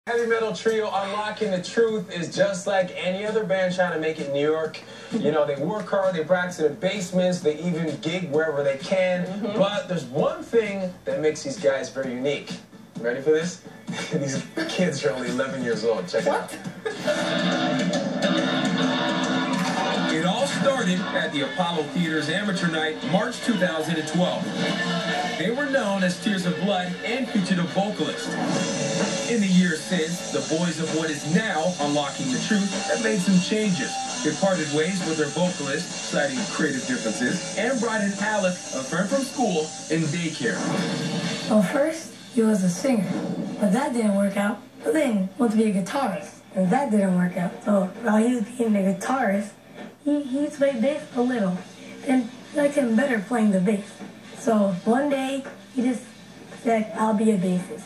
Heavy metal trio Unlocking the Truth is just like any other band trying to make it in New York. You know, they work hard, they practice in basements, they even gig wherever they can. But there's one thing that makes these guys very unique. Ready for this? These kids are only 11 years old. Check it out. It all started at the Apollo Theater's amateur night, March 2012. They were known as Tears of Blood and featured a vocalist. In the years since, the boys of what is now Unlocking the Truth have made some changes. They parted ways with their vocalist, citing creative differences, and brought in Alec, a friend from school, in daycare. Well, first, he was a singer, but that didn't work out. But then, wanted to be a guitarist, and that didn't work out. So, while he was being a guitarist, he played bass a little, and I liked him better playing the bass. So, one day, he just said, I'll be a bassist.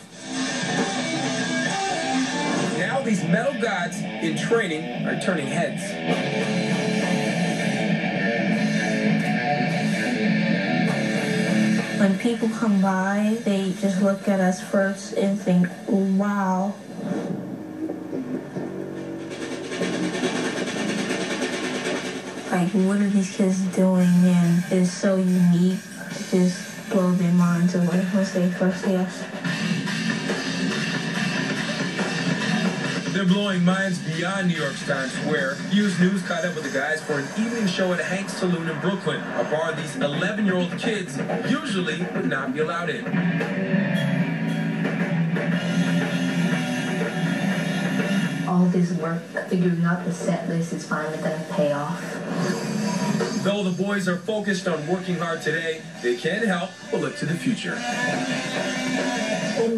Now these metal gods in training are turning heads. When people come by, they just look at us first and think, wow. Like, what are these kids doing? And it's so unique. It just blows their minds away once they first see us. They're blowing minds beyond New York's Times Square. Fuse News caught up with the guys for an evening show at Hank's Saloon in Brooklyn, a bar these 11-year-old kids usually would not be allowed in. All this work figuring out the set list is finally going to pay off. Though the boys are focused on working hard today, they can't help but look to the future.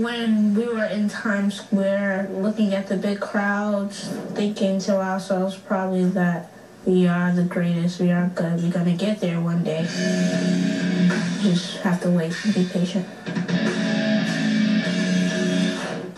When we were in Times Square, looking at the big crowds, thinking to ourselves probably that we are the greatest, we are good, we're going to get there one day. Just have to wait and be patient.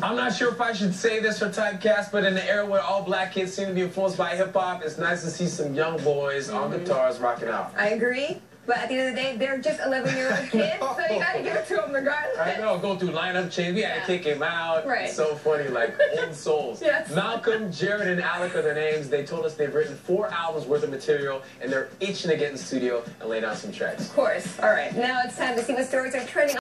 I'm not sure if I should say this or typecast, but in the era where all black kids seem to be influenced by hip-hop, it's nice to see some young boys on guitars rocking out. I agree. But at the end of the day, they're just 11-year-old kids, so you gotta give it to them regardless. I know, go through lineup change. We had to kick him out. Right. It's so funny, like old souls. Yes. Malcolm, Jared, and Alec are their names. They told us they've written 4 albums worth of material, and they're itching to get in the studio and lay down some tracks. Of course. All right, now it's time to see what stories are trending.